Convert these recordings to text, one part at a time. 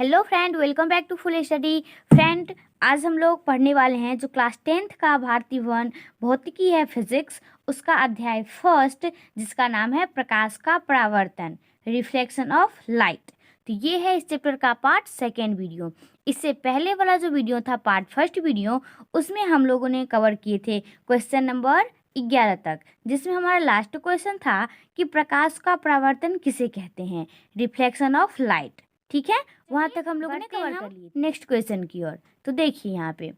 Hello friend, welcome back to full study. Friend, आज हम लोग पढ़ने वाले हैं जो क्लास 10th का भारतीय वन भौतिकी है, फिजिक्स, उसका अध्याय फर्स्ट, जिसका नाम है प्रकाश का परावर्तन, रिफ्लेक्शन ऑफ लाइट। तो ये है इस चैप्टर का पार्ट सेकेंड वीडियो। इससे पहले वाला जो वीडियो था पार्ट फर्स्ट वीडियो, उसमें हम लोगों ने कवर किए थे क्वेश्चन नंबर 11 तक, जिसमें हमारा लास्ट क्वेश्चन था कि प्रकाश का परावर्तन किसे कहते हैं, रिफ्लेक्शन ऑफ लाइट। ठीक है, वहां तक हम लोगों ने कवर कर लिए। नेक्स्ट क्वेश्चन की ओर तो देखिए, यहाँ पे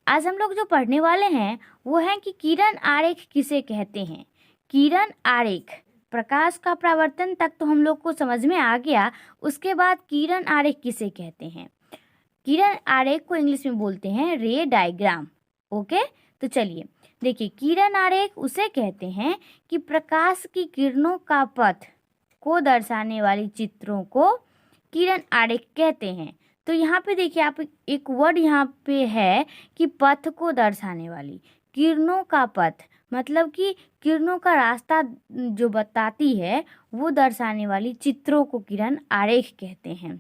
आज हम लोग जो पढ़ने वाले हैं वो है कि किरण आरेख किसे कहते हैं। किरण आरेख, प्रकाश का परावर्तन तक तो हम लोग को समझ में आ गया। उसके बाद किरण आरेख किसे कहते हैं। किरण आरेख को इंग्लिश में बोलते हैं रे डायग्राम। ओके, तो चलिए देखिए, किरण आरेख उसे कहते हैं कि प्रकाश की किरणों का पथ को दर्शाने वाली चित्रों को किरण आरेख कहते हैं। तो यहाँ पे देखिए, आप एक वर्ड यहाँ पे है कि पथ को दर्शाने वाली, किरणों का पथ मतलब कि किरणों का रास्ता जो बताती है वो दर्शाने वाली चित्रों को किरण आरेख कहते हैं।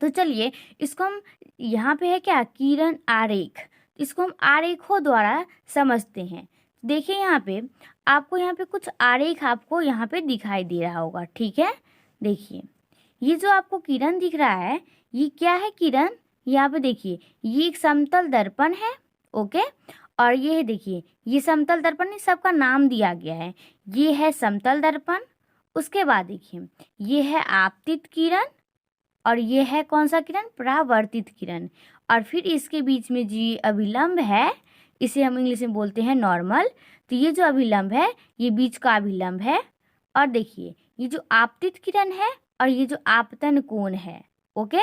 तो चलिए, इसको हम यहाँ पे है क्या, किरण आरेख, इसको हम आरेखों द्वारा समझते हैं। देखिए यहाँ पे आपको यहाँ पे कुछ आरेख आपको यहाँ पे दिखाई दे रहा होगा। ठीक है, देखिए ये जो आपको किरण दिख रहा है, ये क्या है किरण, यहाँ पे देखिए ये एक समतल दर्पण है। ओके, और ये देखिए ये समतल दर्पण, सबका नाम दिया गया है। ये है समतल दर्पण। उसके बाद देखिए ये है आपतित किरण, और ये है कौन सा किरण, परावर्तित किरण। और फिर इसके बीच में जी अभिलंब है, इसे हम इंग्लिश में बोलते हैं नॉर्मल। तो ये जो अभिलंब है ये बीच का अभिलंब है। और देखिए ये जो आपतित किरण है और ये जो आपतन कोण है। ओके,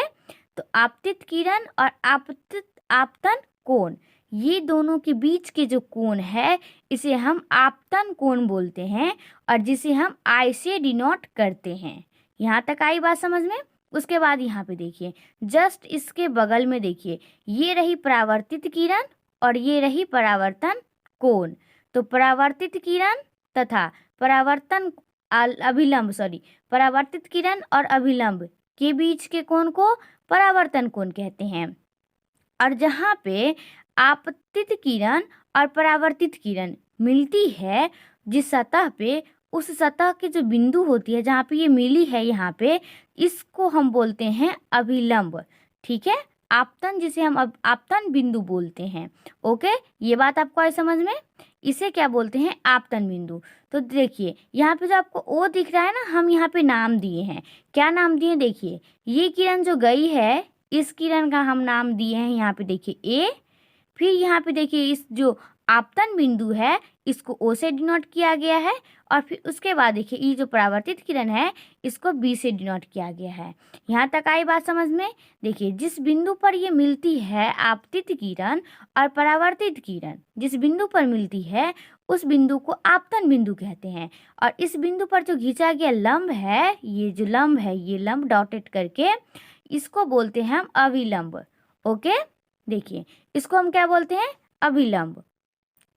तो आपतित किरण और आपतन कोण, ये दोनों के बीच के जो कोण है इसे हम आपतन कोण बोलते हैं, और जिसे हम आई से डिनोट करते हैं। यहाँ तक आई बात समझ में। उसके बाद यहाँ पे देखिए, जस्ट इसके बगल में देखिए, ये रही परावर्तित किरण और ये रही परावर्तन कोण। तो परावर्तित किरण तथा परावर्तित किरण और अभिलंब के बीच के कोण को परावर्तन कोण कहते हैं। और जहाँ पे आपतित किरण और परावर्तित किरण मिलती है जिस सतह पे, उस सतह के जो बिंदु होती है जहाँ पे ये मिली है, यहाँ पे इसको हम बोलते हैं अभिलंब। ठीक है, आपतन, जिसे हम आपतन बिंदु बोलते हैं। ओके, ये बात आपको आई समझ में। इसे क्या बोलते हैं, आपतन बिंदु। तो देखिए यहाँ पे जो आपको ओ दिख रहा है ना, हम यहाँ पे नाम दिए हैं। क्या नाम दिए, देखिए ये किरण जो गई है, इस किरण का हम नाम दिए हैं यहाँ पे देखिए ए। फिर यहाँ पे देखिए इस जो आपतन बिंदु है इसको ओ से डिनोट किया गया है। और फिर उसके बाद देखिए ये जो परावर्तित किरण है इसको बी से डिनोट किया गया है। यहाँ तक आई बात समझ में। देखिए जिस बिंदु पर ये मिलती है आपतित किरण और परावर्तित किरण, जिस बिंदु पर मिलती है उस बिंदु को आपतन बिंदु कहते हैं। और इस बिंदु पर जो खींचा गया लंब है, ये जो लंब है, ये लंब डॉटेड करके, इसको बोलते हैं हम अभिलंब। ओके, देखिए इसको हम क्या बोलते हैं, अभिलंब।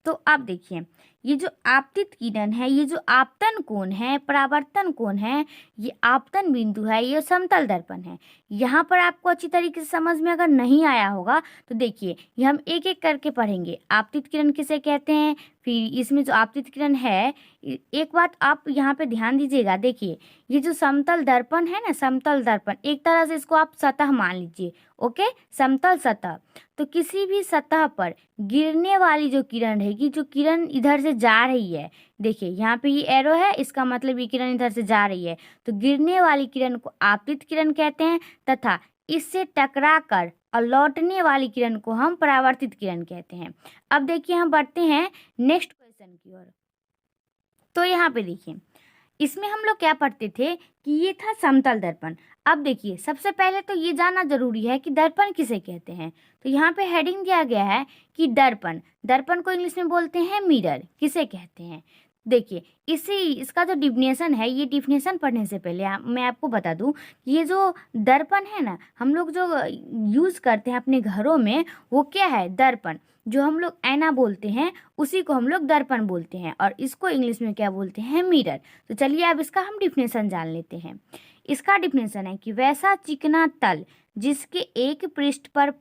तो आप देखिए ये जो आपतित किरण है, ये जो आपतन कोण है, परावर्तन कोण है, ये आपतन बिंदु है, ये समतल दर्पण है। यहाँ पर आपको अच्छी तरीके से समझ में अगर नहीं आया होगा तो देखिए ये हम एक एक करके पढ़ेंगे। आपतित किरण किसे कहते हैं, फिर इसमें जो आपतित किरण है, एक बात आप यहाँ पे ध्यान दीजिएगा। देखिए ये जो समतल दर्पण है ना, समतल दर्पण, एक तरह से इसको आप सतह मान लीजिए। ओके, समतल सतह। तो किसी भी सतह पर गिरने वाली जो किरण रहेगी, जो किरण इधर से जा रही है, देखिए यहाँ पे ये एरो है, इसका मतलब ये किरण इधर से जा रही है, तो गिरने वाली किरण को आपतित किरण कहते हैं, तथा इससे टकरा कर और लौटने वाली किरण को हम परावर्तित किरण कहते हैं। अब देखिए हम बढ़ते हैं नेक्स्ट क्वेश्चन की ओर। तो यहाँ पे देखिए, इसमें हम लोग क्या पढ़ते थे कि ये था समतल दर्पण। अब देखिए सबसे पहले तो ये जानना जरूरी है कि दर्पण किसे कहते हैं। तो यहाँ पे हेडिंग दिया गया है कि दर्पण, दर्पण को इंग्लिश में बोलते हैं मिरर, किसे कहते हैं। देखिए इसका जो डिफिनेशन है, ये डिफिनेशन पढ़ने से पहले मैं आपको बता दूं, ये जो दर्पण है ना, हम लोग जो यूज़ करते हैं अपने घरों में, वो क्या है, दर्पण। जो हम लोग ऐना बोलते हैं उसी को हम लोग दर्पण बोलते हैं, और इसको इंग्लिश में क्या बोलते हैं? मिरर। तो चलिए अब इसका हम डिफिनेशन जान लेते हैं। इसका डिफिनेशन है कि वैसा चिकना तल जिसके एक पृष्ठ पर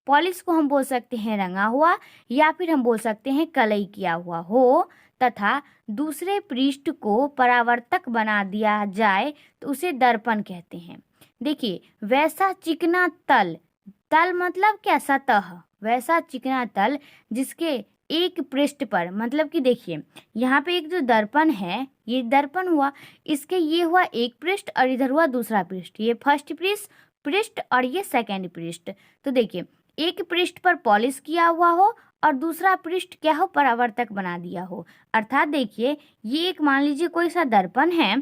पॉलिश को हम बोल सकते हैं रंगा हुआ, या फिर हम बोल सकते हैं कलई किया हुआ हो, तथा दूसरे पृष्ठ को परावर्तक बना दिया जाए तो उसे दर्पण कहते हैं। देखिए, वैसा चिकना तल, तल मतलब क्या? सतह। वैसा चिकना तल जिसके एक पृष्ठ पर, मतलब कि देखिए यहाँ पे एक जो दर्पण है, ये दर्पण हुआ, इसके ये हुआ एक पृष्ठ और इधर हुआ दूसरा पृष्ठ, ये फर्स्ट पृष्ठ और ये सेकंड पृष्ठ। तो देखिए, एक पृष्ठ पर पॉलिश किया हुआ हो और दूसरा पृष्ठ क्या हो? परावर्तक बना दिया हो। अर्थात देखिए, ये एक मान लीजिए कोई सा दर्पण है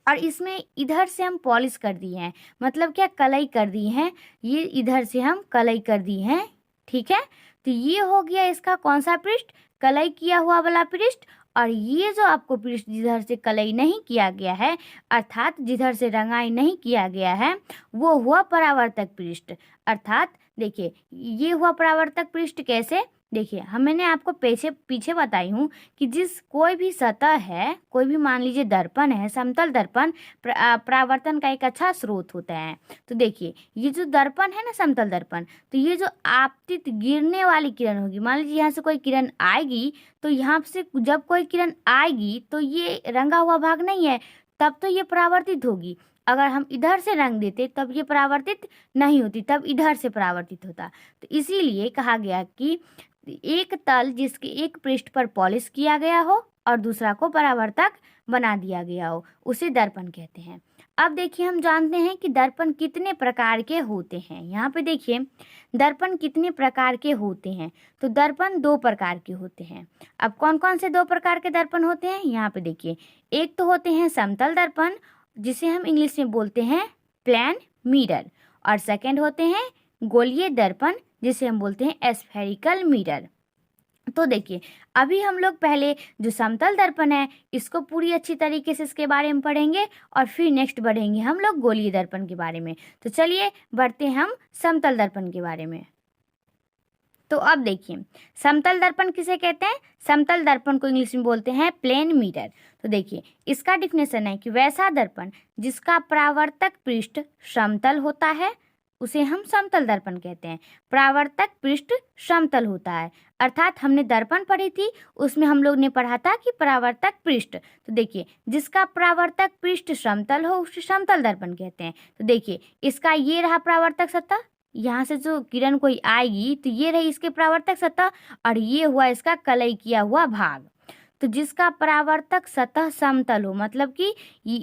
और इसमें इधर से हम पॉलिश कर दिए हैं, मतलब क्या? कलई कर दी है, ये इधर से हम कलई कर दी है, ठीक है। तो ये हो गया इसका कौन सा पृष्ठ? कलई किया हुआ वाला पृष्ठ। और ये जो आपको पृष्ठ जिधर से कलई नहीं किया गया है, अर्थात जिधर से रंगाई नहीं किया गया है, वो हुआ परावर्तक पृष्ठ। अर्थात देखिए, ये हुआ परावर्तक पृष्ठ। कैसे? देखिए, मैंने आपको पीछे बताई हूँ कि जिस कोई भी सतह है, कोई भी मान लीजिए दर्पण है, समतल दर्पण परावर्तन का एक अच्छा स्रोत होता है। तो देखिए, ये जो दर्पण है ना, समतल दर्पण, तो ये जो आपतित गिरने वाली किरण होगी, मान लीजिए यहाँ से कोई किरण आएगी, तो यहाँ से जब कोई किरण आएगी तो ये रंगा हुआ भाग नहीं है, तब तो ये परावर्तित होगी। अगर हम इधर से रंग देते तब ये परावर्तित नहीं होती, तब इधर से परावर्तित होता। तो इसीलिए कहा गया कि एक तल जिसके एक पृष्ठ पर पॉलिश किया गया हो और दूसरा को परावर्तक बना दिया गया हो, उसे दर्पण कहते हैं। अब देखिए, हम जानते हैं कि दर्पण कितने प्रकार के होते हैं। यहाँ पे देखिए, दर्पण कितने प्रकार के होते हैं। तो दर्पण 2 प्रकार के होते हैं। अब कौन कौन से 2 प्रकार के दर्पण होते हैं? यहाँ पे देखिए, एक तो होते हैं समतल दर्पण, जिसे हम इंग्लिश में बोलते हैं प्लेन मिरर, और सेकंड होते हैं गोलीय दर्पण, जिसे हम बोलते हैं एस्फेरिकल मिरर। तो देखिए, अभी हम लोग पहले जो समतल दर्पण है इसको पूरी अच्छी तरीके से इसके बारे में पढ़ेंगे, और फिर नेक्स्ट बढ़ेंगे हम लोग गोलीय दर्पण के बारे में। तो चलिए बढ़ते हम समतल दर्पण के बारे में। तो अब देखिए, समतल दर्पण किसे कहते हैं? समतल दर्पण को इंग्लिश में बोलते हैं प्लेन मिरर। तो देखिए, इसका डिफिनेशन है कि वैसा दर्पण जिसका परावर्तक पृष्ठ समतल होता है उसे हम समतल दर्पण कहते हैं। परावर्तक पृष्ठ समतल होता है, अर्थात हमने दर्पण पढ़ी थी, उसमें हम लोग ने पढ़ा था कि परावर्तक पृष्ठ। तो देखिए, जिसका परावर्तक पृष्ठ समतल हो उसे समतल दर्पण कहते हैं। तो देखिए, इसका ये रहा परावर्तक सतह, यहाँ से जो किरण कोई आएगी तो ये रही इसके परावर्तक सतह, और ये हुआ इसका कलई किया हुआ भाग। तो जिसका परावर्तक सतह समतल हो, मतलब कि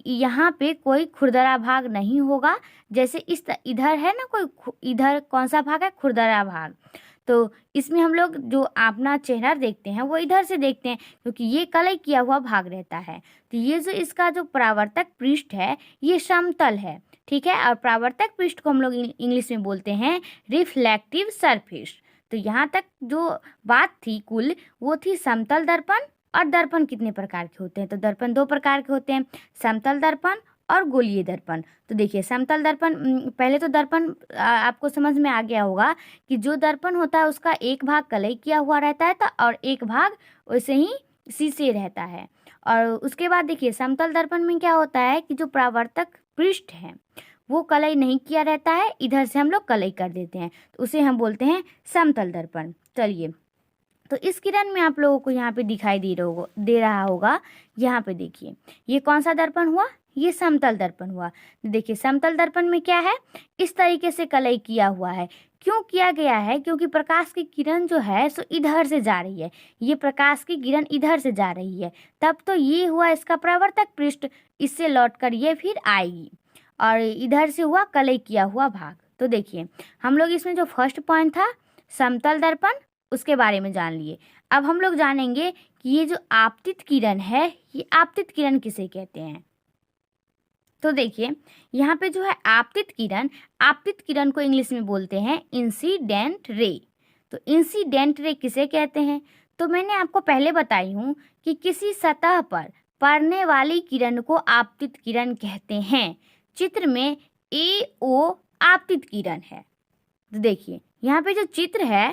यहाँ पे कोई खुरदरा भाग नहीं होगा। जैसे इधर है ना, कोई इधर कौन सा भाग है? खुरदरा भाग। तो इसमें हम लोग जो अपना चेहरा देखते हैं वो इधर से देखते हैं, क्योंकि ये कलई किया हुआ भाग रहता है। तो ये जो इसका जो परावर्तक पृष्ठ है ये समतल है, ठीक है। और परावर्तक पृष्ठ को हम लोग इंग्लिश में बोलते हैं रिफ्लेक्टिव सरफेस। तो यहाँ तक जो बात थी कुल, वो थी समतल दर्पण। और दर्पण कितने प्रकार के होते हैं? तो दर्पण 2 प्रकार के होते हैं, समतल दर्पण और गोलीय दर्पण। तो देखिए, समतल दर्पण, पहले तो दर्पण आपको समझ में आ गया होगा कि जो दर्पण होता है उसका एक भाग कलई किया हुआ रहता है और एक भाग वैसे ही शीशे रहता है। और उसके बाद देखिए, समतल दर्पण में क्या होता है कि जो परावर्तक पृष्ठ है वो कलई नहीं किया रहता है, इधर से हम लोग कलई कर देते हैं, तो उसे हम बोलते हैं समतल दर्पण। चलिए, तो इस किरण में आप लोगों को यहाँ पे दिखाई दे रहा होगा, यहाँ पे देखिए, ये कौन सा दर्पण हुआ? ये समतल दर्पण हुआ। देखिए, समतल दर्पण में क्या है? इस तरीके से कलई किया हुआ है। क्यों किया गया है? क्योंकि प्रकाश की किरण जो है सो इधर से जा रही है, ये प्रकाश की किरण इधर से जा रही है, तब तो ये हुआ इसका परावर्तक पृष्ठ, इससे लौटकर ये फिर आएगी, और इधर से हुआ कलई किया हुआ भाग। तो देखिए, हम लोग इसमें जो फर्स्ट पॉइंट था समतल दर्पण, उसके बारे में जान लिए। अब हम लोग जानेंगे कि ये जो आपतित किरण है, ये आपतित किरण किसे कहते हैं। तो देखिए, यहाँ पे जो है आपतित किरण को इंग्लिश में बोलते हैं इंसिडेंट रे। तो इंसिडेंट रे किसे कहते हैं? तो मैंने आपको पहले बताई हूँ कि किसी सतह पर पड़ने वाली किरण को आपतित किरण कहते हैं। चित्र में AO आपतित किरण है। तो देखिए, यहाँ पे जो चित्र है,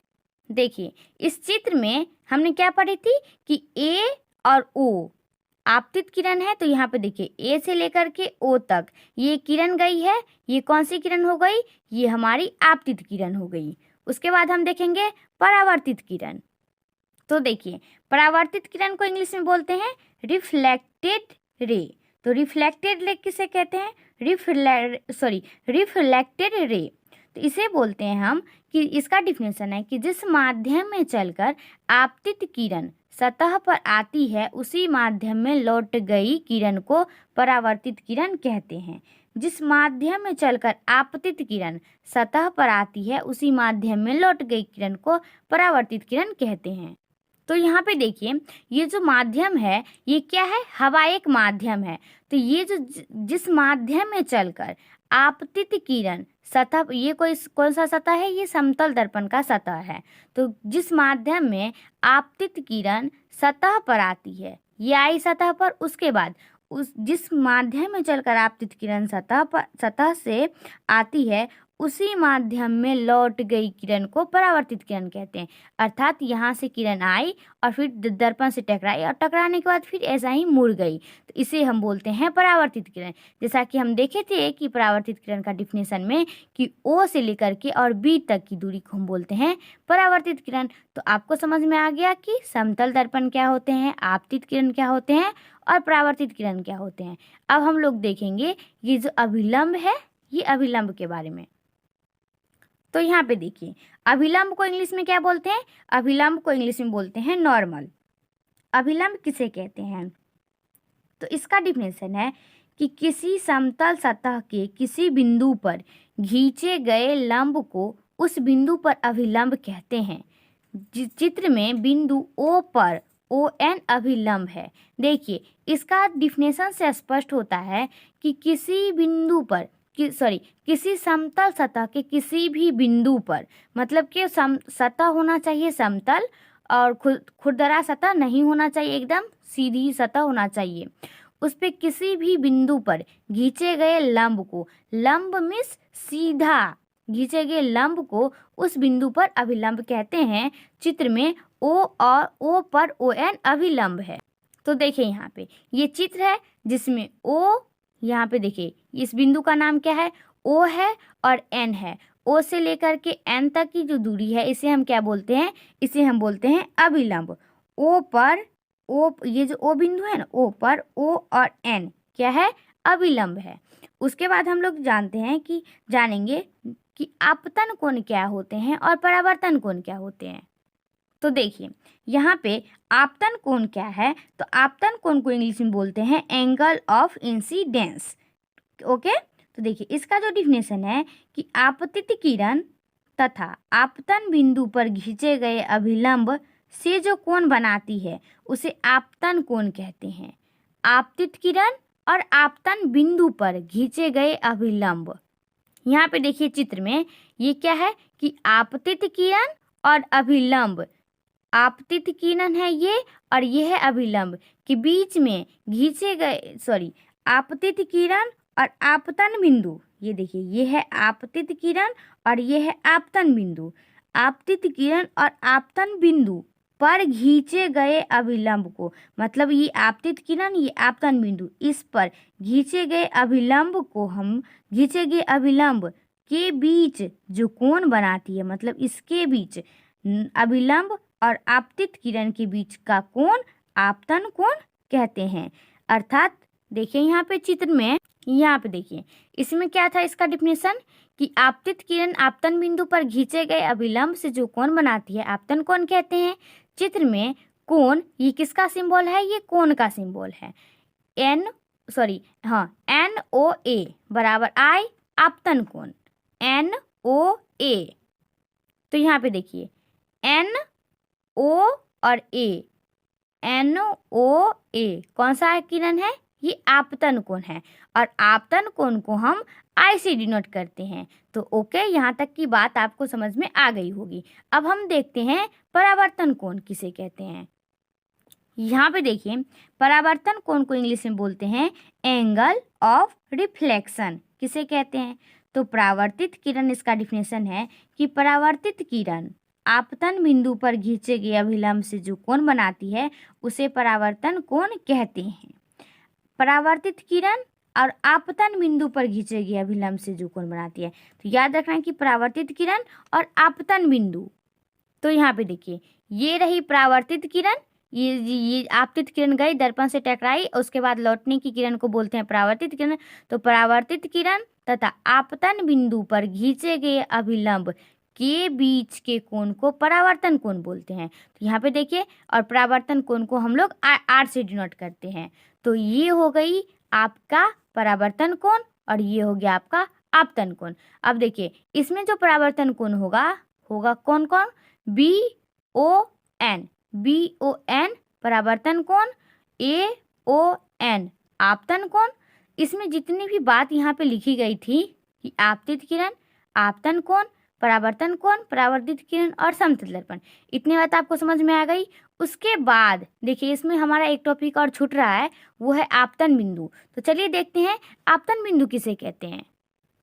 देखिए इस चित्र में हमने क्या पढ़ी थी कि ए और ओ आपतित किरण है, तो यहाँ पे देखिए ए से लेकर के ओ तक ये किरण गई है, ये कौन सी किरण हो गई, ये हमारी आपतित किरण हो गई। उसके बाद हम देखेंगे परावर्तित किरण। तो देखिए परावर्तित किरण को इंग्लिश में बोलते हैं रिफ्लेक्टेड रे। तो रिफ्लेक्टेड रे किसे कहते हैं, रिफ्लेक्टेड रे। तो इसे बोलते हैं हम कि इसका डिफिनेशन है कि जिस माध्यम में चलकर आपतित किरण सतह पर आती है उसी माध्यम में लौट गई किरण को परावर्तित किरण कहते हैं। जिस माध्यम में चलकर आपतित किरण सतह पर आती है उसी माध्यम में लौट गई किरण को परावर्तित किरण कहते हैं। तो यहाँ पे देखिए ये जो माध्यम है ये क्या है, हवा एक माध्यम है। तो ये जो जिस माध्यम में चलकर आपतित किरण सतह, ये कौन सा सतह है, ये समतल दर्पण का सतह है। तो जिस माध्यम में आपतित किरण सतह पर आती है, ये आई सतह पर, उसके बाद जिस माध्यम में चलकर आपतित किरण सतह से आती है उसी माध्यम में लौट गई किरण को परावर्तित किरण कहते हैं। अर्थात यहाँ से किरण आई और फिर दर्पण से टकराई और टकराने के बाद फिर ऐसा ही मुड़ गई, तो इसे हम बोलते हैं परावर्तित किरण। जैसा कि हम देखे थे कि परावर्तित किरण का डिफिनेशन में कि ओ से लेकर के और बी तक की दूरी को हम बोलते हैं परावर्तित किरण। तो आपको समझ में आ गया कि समतल दर्पण क्या होते हैं, आपतित किरण क्या होते हैं और परावर्तित किरण क्या होते हैं। अब हम लोग देखेंगे ये जो अभिलंब है, ये अभिलंब के बारे में। तो यहाँ पे देखिए अभिलंब को इंग्लिश में क्या बोलते हैं, अभिलंब को इंग्लिश में बोलते हैं नॉर्मल। अभिलंब किसे कहते हैं, तो इसका डिफिनेशन है कि किसी समतल सतह के किसी बिंदु पर खींचे गए लंब को उस बिंदु पर अभिलंब कहते हैं। चित्र में बिंदु ओ पर ON अभिलंब है। देखिए इसका डिफिनेशन से स्पष्ट होता है कि किसी बिंदु पर किसी समतल सतह के किसी भी बिंदु पर, मतलब कि सतह होना चाहिए समतल और खुरदरा सतह नहीं होना चाहिए, एकदम सीधी सतह होना चाहिए। उस पे किसी भी बिंदु पर खींचे गए लंब को, लंब मीन्स सीधा, खींचे गए लंब को उस बिंदु पर अभिलंब कहते हैं। चित्र में O और O पर ON अभिलंब है। तो देखिए यहाँ पे ये चित्र है जिसमें O, यहाँ पे देखिए इस बिंदु का नाम क्या है, O है और N है। O से लेकर के N तक की जो दूरी है इसे हम क्या बोलते हैं, इसे हम बोलते हैं अभिलंब। O पर O, ये जो O बिंदु है ना, O पर O और N क्या है, अभिलंब है। उसके बाद हम लोग जानेंगे कि आपतन कोण क्या होते हैं और परावर्तन कोण क्या होते हैं। तो देखिए यहाँ पे आपतन कोण क्या है, तो आपतन कोण को इंग्लिश में बोलते हैं एंगल ऑफ इंसिडेंस। ओके, तो देखिए इसका जो डिफिनेशन है कि आपतित किरण तथा आपतन बिंदु पर खींचे गए अभिलंब से जो कोण बनाती है उसे आपतन कोण कहते हैं। आपतित किरण और आपतन बिंदु पर खींचे गए अभिलंब, यहाँ पे देखिए चित्र में ये क्या है कि आपतित किरण और अभिलंब, आपतित किरण है ये और ये है अभिलंब के बीच में खींचे गए आपतित किरण और आपतन बिंदु, ये देखिए ये है आपतित किरण और ये है आपतन बिंदु। आपतित किरण और आपतन बिंदु पर खींचे गए अभिलंब को, मतलब ये आपतित किरण ये आपतन बिंदु, इस पर खींचे गए अभिलंब को हम, खींचे गए अभिलंब के बीच जो कोण बनाती है, मतलब इसके बीच अभिलंब और आपतित किरण के बीच का कोण आपतन कोण कहते हैं। अर्थात देखिए यहाँ पे चित्र में, यहाँ पे देखिए इसमें क्या था इसका डिफिनेशन कि आपतित किरण आपतन बिंदु पर खींचे गए अभिलंब से जो कोण बनाती है आपतन कोण कहते हैं। चित्र में कोण, ये किसका सिंबल है, ये कोण का सिंबल है। NOA बराबर I आपतन कोण, NOA। तो यहाँ पे देखिए NO और A, NOA कौन सा किरण है, ये आपतन कोण है और आपतन कोण को हम I से डिनोट करते हैं। तो ओके, यहाँ तक की बात आपको समझ में आ गई होगी। अब हम देखते हैं परावर्तन कोण किसे कहते हैं। यहाँ पे देखिए परावर्तन कोण को इंग्लिश में बोलते हैं एंगल ऑफ रिफ्लेक्शन। किसे कहते हैं, तो परावर्तित किरण, इसका डिफिनेशन है कि परावर्तित किरण आपतन बिंदु पर खींचे गए अभिलंब से जो कोण बनाती है उसे परावर्तन कोण कहते हैं। परावर्तित किरण और आपतन बिंदु पर खींचे गए अभिलंब से जो कोण बनाती है, तो याद रखना कि परावर्तित किरण और आपतन बिंदु। तो यहाँ पे देखिए, ये रही परावर्तित किरण, ये आपतित किरण गई दर्पण से टकराई, उसके बाद लौटने की किरण को बोलते हैं परावर्तित किरण। तो परावर्तित किरण तथा आपतन बिंदु पर खींचे गए अभिलंब के बीच के कोण को परावर्तन कोण बोलते हैं। तो यहाँ पे देखिए, और परावर्तन कोण को हम लोग आर से डिनोट करते हैं। तो ये हो गई आपका परावर्तन कोण और ये हो गया आपका आपतन कोण। अब देखिए, इसमें जो परावर्तन कोण होगा कौन कौन, BON, BON परावर्तन कोण, AON आपतन कोण। इसमें जितनी भी बात यहाँ पे लिखी गई थी कि आपतित किरण, आपतन कोण, परावर्तन कोण, परावर्तित किरण और समतल दर्पण, इतनी बात आपको समझ में आ गई। उसके बाद देखिए, इसमें हमारा एक टॉपिक और छूट रहा है, वो है आपतन बिंदु। तो चलिए देखते हैं आपतन बिंदु किसे कहते हैं।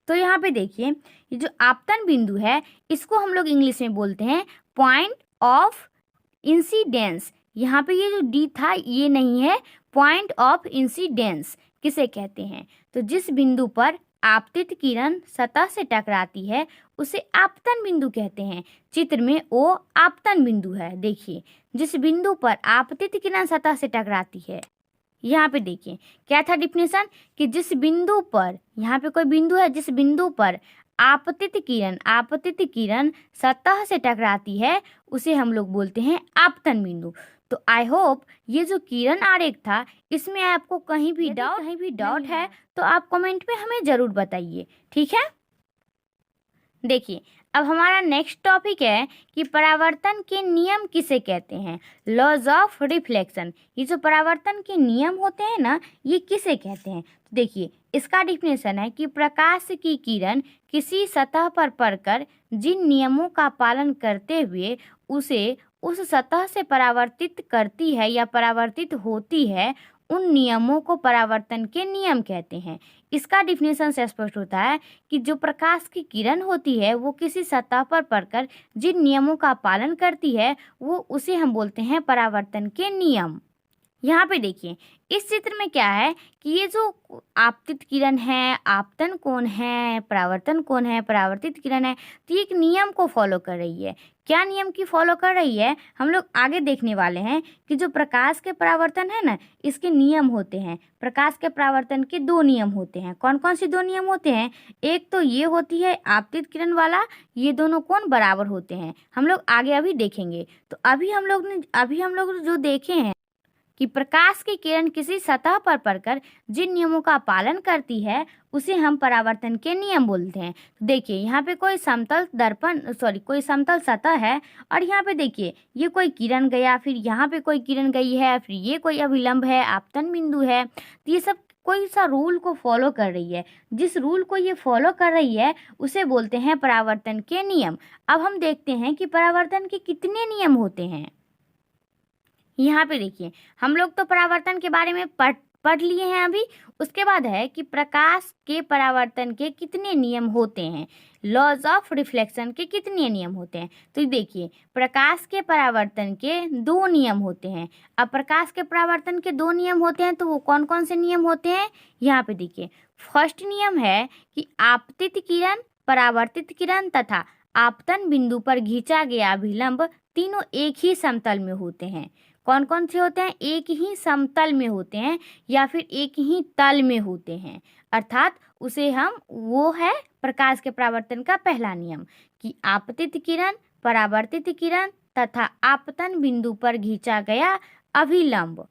तो यहाँ पे देखिए, ये जो आपतन बिंदु है इसको हम लोग इंग्लिश में बोलते हैं पॉइंट ऑफ इंसिडेंस। यहाँ पे ये जो डी था ये नहीं है, पॉइंट ऑफ इंसिडेंस किसे कहते हैं, तो जिस बिंदु पर आपतित किरण सतह से टकराती है उसे आपतन बिंदु कहते हैं। चित्र में ओ आपतन बिंदु है। देखिए, जिस बिंदु पर आपतित किरण सतह से टकराती है, यहाँ पे देखिए क्या था डिफिनेशन, कि जिस बिंदु पर, यहाँ पे कोई बिंदु है जिस बिंदु पर आपतित किरण सतह से टकराती है उसे हम लोग बोलते हैं आपतन बिंदु। तो आई होप ये जो किरण आरेख था इसमें आपको कहीं भी डाउट है तो आप कमेंट में हमें जरूर बताइए, ठीक है। देखिए, अब हमारा नेक्स्ट टॉपिक है कि परावर्तन के नियम किसे कहते हैं, लॉज ऑफ रिफ्लेक्शन। ये जो परावर्तन के नियम होते हैं ना, ये किसे कहते हैं, तो देखिए इसका डिफिनेशन है कि प्रकाश की किरण किसी सतह पर पड़कर जिन नियमों का पालन करते हुए उसे उस सतह से परावर्तित करती है या परावर्तित होती है, उन नियमों को परावर्तन के नियम कहते हैं। इसका डिफिनेशन से स्पष्ट होता है कि जो प्रकाश की किरण होती है वो किसी सतह पर पड़कर जिन नियमों का पालन करती है वो उसे हम बोलते हैं परावर्तन के नियम। यहाँ पे देखिए, इस चित्र में क्या है कि ये जो आपतित किरण है, आपतन कोण है, परावर्तन कोण है, परावर्तित किरण है, तो ये एक नियम को फॉलो कर रही है। क्या नियम की फॉलो कर रही है, हम लोग आगे देखने वाले हैं कि जो प्रकाश के परावर्तन है ना, इसके नियम होते हैं। प्रकाश के परावर्तन के दो नियम होते हैं। कौन कौन से दो नियम होते हैं, एक तो ये होती है आपतित किरण वाला, ये दोनों कोण बराबर होते हैं, हम लोग आगे अभी देखेंगे। तो अभी हम लोग जो देखे हैं कि प्रकाश की किरण किसी सतह पर पड़कर जिन नियमों का पालन करती है उसे हम परावर्तन के नियम बोलते हैं। तो देखिए, यहाँ पे कोई कोई समतल सतह है और यहाँ पे देखिए ये कोई किरण गया, फिर यहाँ पे कोई किरण गई है, फिर ये कोई अभिलंब है, आपतन बिंदु है। तो ये सब कोई सा रूल को फॉलो कर रही है। जिस रूल को ये फॉलो कर रही है उसे बोलते हैं परावर्तन के नियम। अब हम देखते हैं कि परावर्तन के कितने नियम होते हैं। यहाँ पे देखिए, हम लोग तो परावर्तन के बारे में पढ़ लिए हैं अभी। उसके बाद है कि प्रकाश के परावर्तन के कितने नियम होते हैं, लॉज ऑफ रिफ्लेक्शन के कितने नियम होते हैं। तो देखिए, प्रकाश के परावर्तन के दो नियम होते हैं। अब प्रकाश के परावर्तन के दो नियम होते हैं तो वो कौन कौन से नियम होते हैं, यहाँ पे देखिए। फर्स्ट नियम है कि आपतित किरण, परावर्तित किरण तथा आपतन बिंदु पर खींचा गया अभिलंब तीनों एक ही समतल में होते हैं। कौन कौन से होते हैं, एक ही समतल में होते हैं या फिर एक ही तल में होते हैं। अर्थात उसे वो है प्रकाश के परावर्तन का पहला नियम कि आपतित किरण, परावर्तित किरण तथा आपतन बिंदु पर खींचा गया अभिलंब।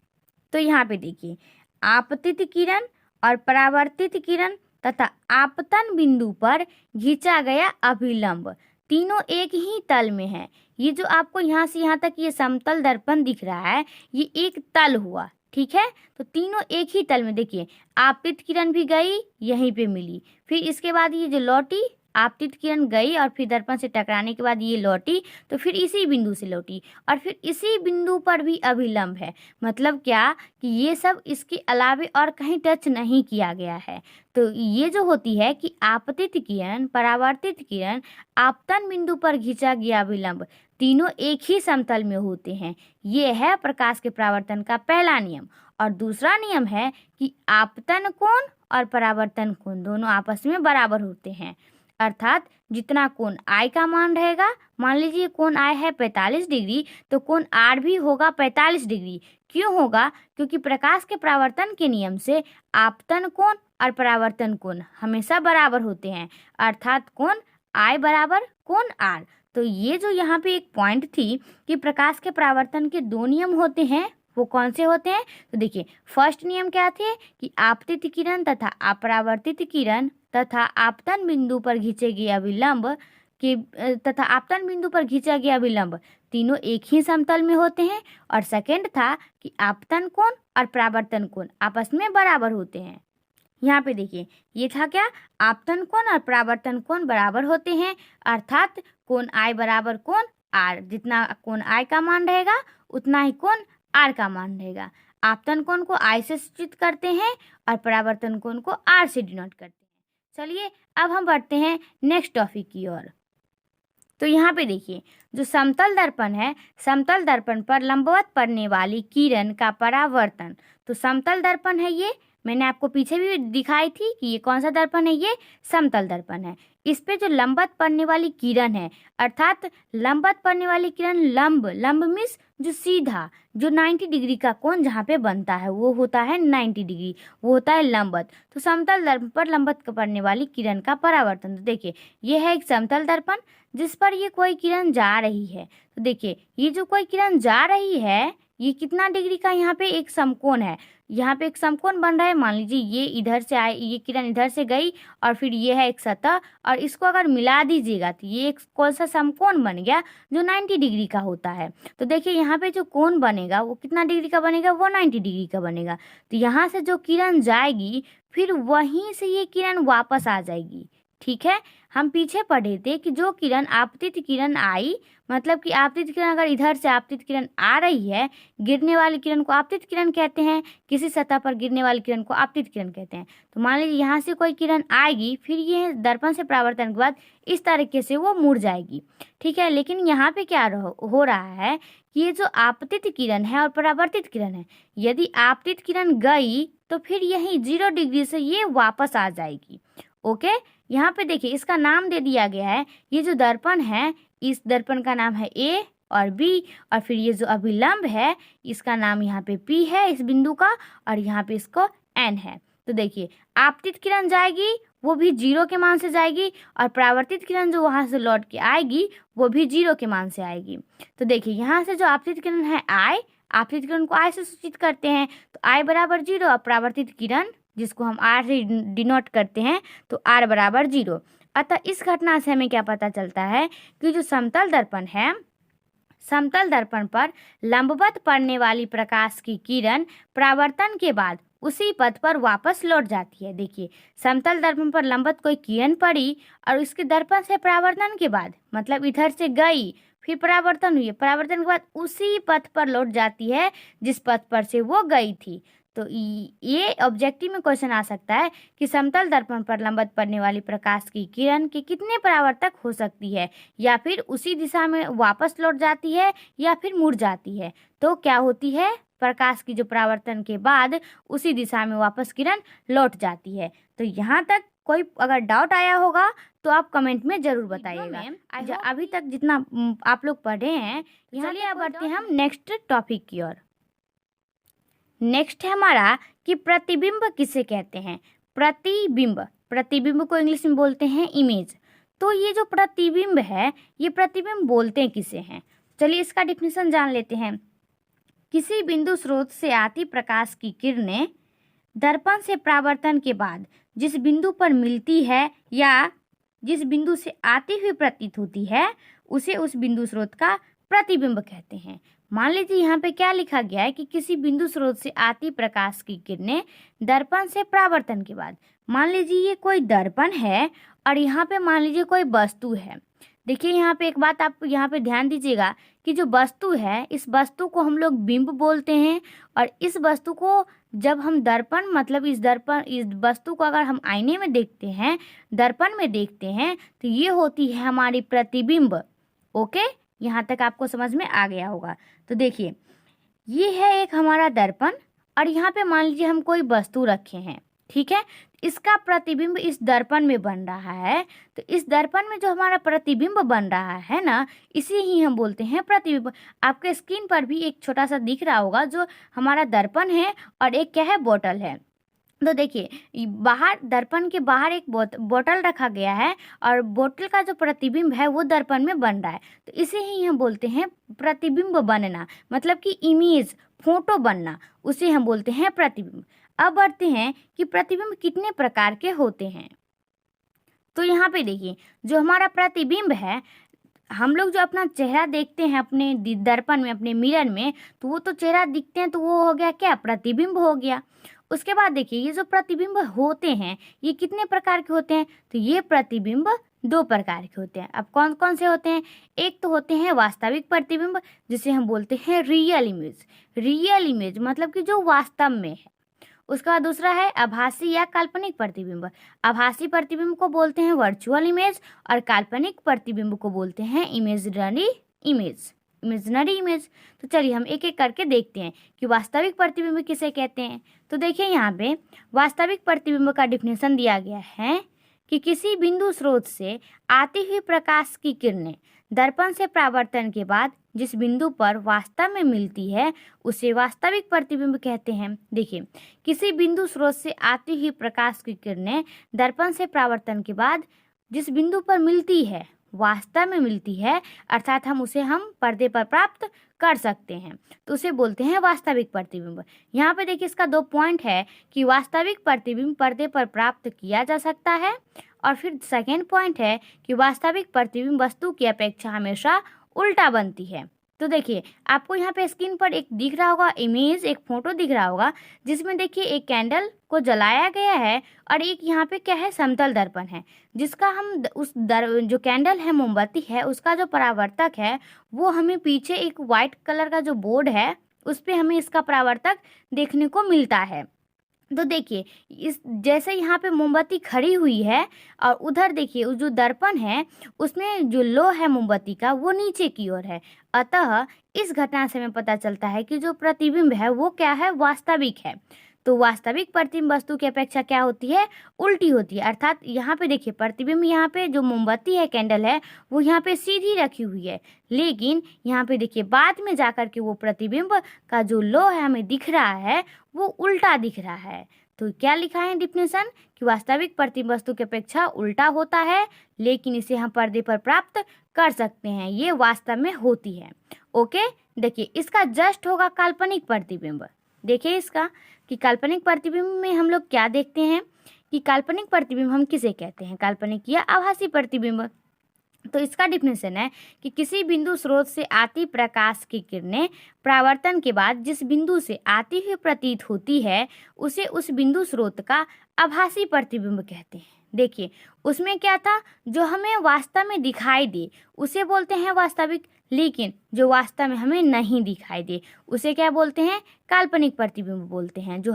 तो यहाँ पे देखिए, आपतित किरण और परावर्तित किरण तथा आपतन बिंदु पर खींचा गया अभिलंब तीनों एक ही तल में है। ये जो आपको यहाँ से यहाँ तक ये समतल दर्पण दिख रहा है ये एक तल हुआ, ठीक है। तो तीनों एक ही तल में, देखिए आपतित किरण भी गई यहीं पे मिली, फिर इसके बाद ये जो लौटी, आपतित किरण गई और फिर दर्पण से टकराने के बाद ये लौटी, तो फिर इसी बिंदु से लौटी और फिर इसी बिंदु पर भी अभिलंब है। मतलब क्या कि ये सब इसके अलावे और कहीं टच नहीं किया गया है। तो ये जो होती है कि आपतित किरण, परावर्तित किरण, आपतन बिंदु पर खींचा गया अभिलंब तीनों एक ही समतल में होते हैं। ये है प्रकाश के परावर्तन का पहला नियम। और दूसरा नियम है कि आपतन कोण और परावर्तन कोण दोनों आपस में बराबर होते हैं, अर्थात जितना कोण I का मान रहेगा, मान लीजिए कोण I है 45 डिग्री, तो कोण R भी होगा 45 डिग्री। क्यों होगा? क्योंकि प्रकाश के परावर्तन के नियम से आपतन कोण और परावर्तन कोण हमेशा बराबर होते हैं, अर्थात कोण I बराबर कोण R। तो ये जो यहाँ पे एक पॉइंट थी कि प्रकाश के परावर्तन के दो नियम होते हैं, वो कौन से होते हैं? तो देखिए, फर्स्ट नियम क्या थे कि आपतित किरण तथा अपरावर्तित किरण तथा आपतन बिंदु पर खींचे गए अभिलंब के तथा आपतन बिंदु पर खींचा गया अभिलंब तीनों एक ही समतल में होते हैं। और सेकंड था कि आपतन कोण और परावर्तन कोण आपस में बराबर होते हैं। यहाँ पे देखिए, ये था क्या? आपतन कोण और परावर्तन कोण बराबर होते हैं, अर्थात कोण I बराबर कोण R। जितना कोण I का मान रहेगा उतना ही कोण R का मान रहेगा। आपतन कोण को I से सूचित करते हैं और परावर्तन कोण को R से डिनोट करते हैं। चलिए अब हम बढ़ते हैं नेक्स्ट टॉपिक की ओर। तो यहाँ पे देखिए, जो समतल दर्पण है, समतल दर्पण पर लंबवत पड़ने वाली किरण का परावर्तन। तो समतल दर्पण है, ये मैंने आपको पीछे भी दिखाई थी कि ये कौन सा दर्पण है, ये समतल दर्पण है। इस पे जो लंबवत पड़ने वाली किरण है, अर्थात लंबवत पड़ने वाली किरण, लंब मीन्स जो सीधा, जो 90 डिग्री का कोण जहाँ पे बनता है वो होता है 90 डिग्री, वो होता है लंबवत। तो समतल दर्पण पर लंबवत पड़ने वाली किरण का परावर्तन। तो देखिए, ये है एक समतल दर्पण जिस पर ये कोई किरण जा रही है। तो देखिए, ये जो कोई किरण जा रही है, ये कितना डिग्री का यहाँ पे एक समकोण है, यहाँ पे एक समकोण बन रहा है। मान लीजिए ये इधर से आए, ये किरण इधर से गई और फिर ये है एक सतह, और इसको अगर मिला दीजिएगा तो ये एक कौन सा समकोण बन गया जो 90 डिग्री का होता है। तो देखिए, यहाँ पे जो कोण बनेगा वो कितना डिग्री का बनेगा, वो 90 डिग्री का बनेगा। तो यहाँ से जो किरण जाएगी फिर वहीं से ये किरण वापस आ जाएगी। ठीक है, हम पीछे पढ़े थे कि जो किरण आपतित किरण आई, मतलब कि आपतित किरण अगर इधर से आपतित किरण आ रही है, गिरने वाली किरण को आपतित किरण कहते हैं, किसी सतह पर गिरने वाली किरण को आपतित किरण कहते हैं। तो मान लीजिए यहाँ से कोई किरण आएगी, फिर ये दर्पण से परावर्तन के बाद इस तरीके से वो मुड़ जाएगी। ठीक है, लेकिन यहाँ पे क्या हो रहा है कि ये जो आपतित किरण है और परावर्तित किरण है, यदि आपतित किरण गई तो फिर यही 0 डिग्री से ये वापस आ जाएगी। ओके, यहाँ पे देखिए, इसका नाम दे दिया गया है, ये जो दर्पण है इस दर्पण का नाम है A और B, और फिर ये जो अभिलंब है इसका नाम यहाँ पे P है इस बिंदु का, और यहाँ पे इसको N है। तो देखिए, आपतित किरण जाएगी वो भी 0 के मान से जाएगी, और परावर्तित किरण जो वहाँ से लौट के आएगी वो भी 0 के मान से आएगी। तो देखिए, यहाँ से जो आपतित किरण है I, आपतित किरण को I से सूचित करते हैं, तो I बराबर 0, और परावर्तित किरण जिसको हम R से डिनोट करते हैं तो R बराबर 0। अतः इस घटना से हमें क्या पता चलता है कि जो समतल दर्पण है, समतल दर्पण पर लंबवत पड़ने वाली प्रकाश की किरण परावर्तन के बाद उसी पथ पर वापस लौट जाती है। देखिए, समतल दर्पण पर लंबवत कोई किरण पड़ी और इसके दर्पण से परावर्तन के बाद, मतलब इधर से गई फिर परावर्तन हुई, परावर्तन के बाद उसी पथ पर लौट जाती है जिस पथ पर से वो गई थी। तो ये ऑब्जेक्टिव में क्वेश्चन आ सकता है कि समतल दर्पण पर लंबवत पड़ने वाली प्रकाश की किरण के कितने परावर्तक हो सकती है, या फिर उसी दिशा में वापस लौट जाती है या फिर मुड़ जाती है। तो क्या होती है, प्रकाश की जो परावर्तन के बाद उसी दिशा में वापस किरण लौट जाती है। तो यहाँ तक कोई अगर डाउट आया होगा तो आप कमेंट में जरूर बताइएगा। अभी तक जितना आप लोग पढ़े हैं, चलिए अब बढ़ते हैं हम नेक्स्ट टॉपिक की ओर। नेक्स्ट है हमारा कि प्रतिबिंब किसे कहते हैं। प्रतिबिंब, प्रतिबिंब को इंग्लिश में बोलते हैं इमेज। तो ये जो प्रतिबिंब है, ये प्रतिबिंब बोलते किसे हैं, चलिए इसका डिफिनेशन जान लेते हैं। किसी बिंदु स्रोत से आती प्रकाश की किरणें दर्पण से परावर्तन के बाद जिस बिंदु पर मिलती है या जिस बिंदु से आती हुई प्रतीत होती है, उसे उस बिंदु स्रोत का प्रतिबिंब कहते हैं। मान लीजिए यहाँ पे क्या लिखा गया है कि किसी बिंदु स्रोत से आती प्रकाश की किरणें दर्पण से परावर्तन के बाद, मान लीजिए ये कोई दर्पण है और यहाँ पे मान लीजिए कोई वस्तु है। देखिए, यहाँ पे एक बात आप यहाँ पे ध्यान दीजिएगा कि जो वस्तु है, इस वस्तु को हम लोग बिंब बोलते हैं, और इस वस्तु को जब हम दर्पण, मतलब इस वस्तु को अगर हम आईने में देखते हैं, दर्पण में देखते हैं, तो ये होती है हमारी प्रतिबिंब। ओके, यहाँ तक आपको समझ में आ गया होगा। तो देखिए, ये है एक हमारा दर्पण, और यहाँ पे मान लीजिए हम कोई वस्तु रखे हैं, ठीक है। इसका प्रतिबिंब इस दर्पण में बन रहा है। तो इस दर्पण में जो हमारा प्रतिबिंब बन रहा है ना, इसे ही हम बोलते हैं प्रतिबिंब। आपके स्क्रीन पर भी एक छोटा सा दिख रहा होगा, जो हमारा दर्पण है और एक क्या है, बोतल है। तो देखिए, बाहर दर्पण के बाहर एक बोतल रखा गया है, और बोतल का जो प्रतिबिंब है वो दर्पण में बन रहा है। तो इसे ही हम बोलते हैं प्रतिबिंब बनना, मतलब कि इमेज, फोटो बनना, उसे हम बोलते हैं प्रतिबिंब। अब बढ़ते हैं कि प्रतिबिंब कितने प्रकार के होते हैं। तो यहाँ पे देखिए, जो हमारा प्रतिबिंब है, हम लोग जो अपना चेहरा देखते हैं अपने दर्पण में, अपने मिरर में, तो वो तो चेहरा दिखते हैं, तो वो हो गया क्या, प्रतिबिंब हो गया। उसके बाद देखिए, ये जो प्रतिबिंब होते हैं ये कितने प्रकार के होते हैं। तो ये प्रतिबिंब 2 प्रकार के होते हैं। अब कौन कौन से होते हैं? एक तो होते हैं वास्तविक प्रतिबिंब, जिसे हम बोलते हैं रियल इमेज। रियल इमेज मतलब कि जो वास्तव में है। उसका बाद दूसरा है आभासी या काल्पनिक प्रतिबिंब। आभासी प्रतिबिंब को बोलते हैं वर्चुअल इमेज, और काल्पनिक प्रतिबिंब को बोलते हैं इमेजिनरी इमेज। Imaginary image. तो चलिए हम एक एक करके देखते हैं कि वास्तविक प्रतिबिंब किसे कहते हैं। तो देखिए, यहाँ पे वास्तविक प्रतिबिंब का डिफिनेशन दिया गया है कि किसी बिंदु स्रोत से आती हुई प्रकाश की किरणें दर्पण से परावर्तन के बाद जिस बिंदु पर वास्तव में मिलती है उसे वास्तविक प्रतिबिंब कहते हैं। देखिए, किसी बिंदु स्रोत से आती हुई प्रकाश की किरणें दर्पण से परावर्तन के बाद जिस बिंदु पर मिलती है, वास्तव में मिलती है, अर्थात हम पर्दे पर प्राप्त कर सकते हैं, तो उसे बोलते हैं वास्तविक प्रतिबिंब। यहाँ पे देखिए, इसका 2 पॉइंट है कि वास्तविक प्रतिबिंब पर्दे पर प्राप्त किया जा सकता है, और फिर सेकेंड पॉइंट है कि वास्तविक प्रतिबिंब वस्तु की अपेक्षा हमेशा उल्टा बनती है। तो देखिए, आपको यहाँ पे स्क्रीन पर एक दिख रहा होगा इमेज, एक फोटो दिख रहा होगा, जिसमें देखिए एक कैंडल को जलाया गया है, और एक यहाँ पे क्या है, समतल दर्पण है, जिसका हम जो कैंडल है, मोमबत्ती है, उसका जो परावर्तक है वो हमें पीछे एक वाइट कलर का जो बोर्ड है उस पे हमें इसका परावर्तक देखने को मिलता है। तो देखिए, इस जैसे यहाँ पे मोमबत्ती खड़ी हुई है, और उधर देखिए उस जो दर्पण है उसमें जो लो है मोमबत्ती का वो नीचे की ओर है। अतः इस घटना से हमें पता चलता है कि जो प्रतिबिंब है वो क्या है, वास्तविक है। तो वास्तविक प्रतिबिंब वस्तु की अपेक्षा क्या होती है, उल्टी होती है। अर्थात यहाँ पे देखिए, प्रतिबिंब यहाँ पे जो मोमबत्ती है, कैंडल है, वो यहाँ पे सीधी रखी हुई है, लेकिन यहाँ पे देखिए बाद में जाकर के वो प्रतिबिंब का जो लो है हमें दिख रहा है वो उल्टा दिख रहा है। तो क्या लिखा है डिफिनेशन कि वास्तविक प्रतिबिंब वस्तु की अपेक्षा उल्टा होता है, लेकिन इसे हम पर्दे पर प्राप्त कर सकते हैं, ये वास्तव में होती है। ओके, देखिए इसका जस्ट होगा काल्पनिक प्रतिबिंब। देखिए इसका कि काल्पनिक प्रतिबिंब में हम लोग क्या देखते हैं कि काल्पनिक प्रतिबिंब हम किसे कहते हैं, काल्पनिक या आभासी प्रतिबिंब। तो इसका डिफिनेशन है कि किसी बिंदु स्रोत से आती प्रकाश की किरणें परावर्तन के बाद जिस बिंदु से आती हुई प्रतीत होती है उसे उस बिंदु स्रोत का आभासी प्रतिबिंब कहते हैं। देखिए, उसमें क्या था, जो हमें वास्तव में दिखाई दे उसे बोलते हैं वास्तविक, लेकिन जो वास्तव में हमें नहीं दिखाई दे उसे क्या बोलते हैं, काल्पनिक प्रतिबिंब बोलते हैं, जो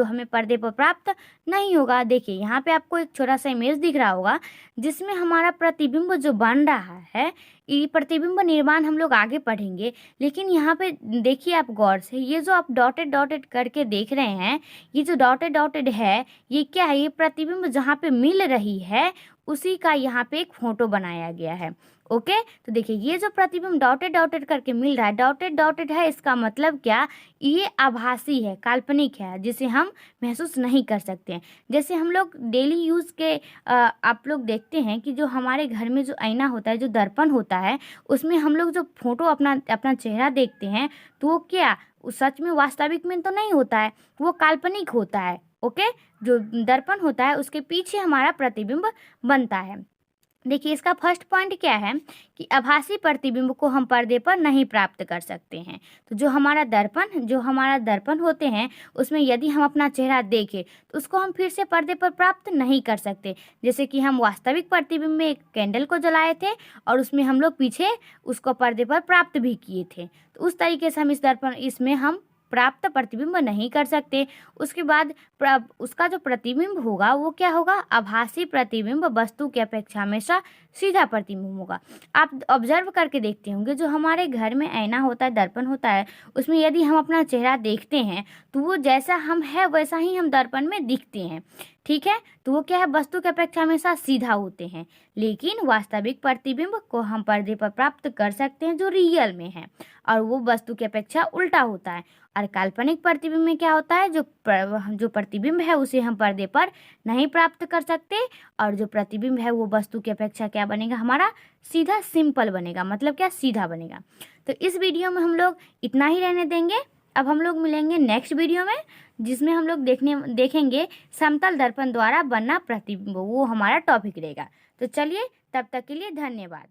हमें पर्दे पर प्राप्त नहीं होगा। देखिए, यहाँ पे आपको एक छोटा सा इमेज दिख रहा होगा, जिसमें हमारा प्रतिबिंब जो बन रहा है, ये प्रतिबिंब निर्माण हम लोग आगे पढ़ेंगे, लेकिन यहाँ पे देखिए आप गौर से, ये जो आप डॉटेड डॉटेड करके देख रहे हैं, ये जो डॉटेड डॉटेड है ये क्या है, ये प्रतिबिंब जहाँ पे मिल रही है उसी का यहाँ पे एक फोटो बनाया गया है। ओके, तो देखिए ये जो प्रतिबिंब डॉटेड डॉटेड करके मिल रहा है, डॉटेड डॉटेड है, इसका मतलब क्या, ये आभासी है, काल्पनिक है, जिसे हम महसूस नहीं कर सकते हैं। जैसे हम लोग डेली यूज़ के आप लोग देखते हैं कि जो हमारे घर में जो आईना होता है, जो दर्पण होता है, उसमें हम लोग जो फोटो अपना चेहरा देखते हैं, तो वो क्या सच में वास्तविक में तो नहीं होता है, वो काल्पनिक होता है। ओके, जो दर्पण होता है उसके पीछे हमारा प्रतिबिंब बनता है। देखिए, इसका फर्स्ट पॉइंट क्या है कि आभासी प्रतिबिंब को हम पर्दे पर नहीं प्राप्त कर सकते हैं। तो जो हमारा दर्पण होते हैं उसमें यदि हम अपना चेहरा देखें तो उसको हम फिर से पर्दे पर प्राप्त नहीं कर सकते। जैसे कि हम वास्तविक प्रतिबिंब में एक कैंडल को जलाए थे और उसमें हम लोग पीछे उसको पर्दे पर प्राप्त भी किए थे, तो उस तरीके से हम इसमें हम प्राप्त प्रतिबिंब नहीं कर सकते। उसके बाद उसका जो प्रतिबिंब होगा वो क्या होगा, आभासी प्रतिबिंब वस्तु की अपेक्षा हमेशा सीधा प्रतिबिंब होगा। आप ऑब्जर्व करके देखते होंगे, जो हमारे घर में आईना होता है, दर्पण होता है, उसमें यदि हम अपना चेहरा देखते हैं तो वो जैसा हम है वैसा ही हम दर्पण में दिखते हैं, ठीक है। तो वो क्या है, वस्तु की अपेक्षा हमेशा सीधा होते हैं। लेकिन वास्तविक प्रतिबिंब को हम पर्दे पर प्राप्त कर सकते हैं जो रियल में है, और वो वस्तु की अपेक्षा उल्टा होता है। और काल्पनिक प्रतिबिंब में क्या होता है, जो प्रतिबिंब है उसे हम पर्दे पर नहीं प्राप्त कर सकते, और जो प्रतिबिंब है वो वस्तु की अपेक्षा क्या बनेगा, हमारा सीधा सिंपल बनेगा, मतलब क्या, सीधा बनेगा। तो इस वीडियो में हम लोग इतना ही रहने देंगे। अब हम लोग मिलेंगे नेक्स्ट वीडियो में, जिसमें हम लोग देखेंगे समतल दर्पण द्वारा बनना प्रतिबिंब, वो हमारा टॉपिक रहेगा। तो चलिए, तब तक के लिए धन्यवाद।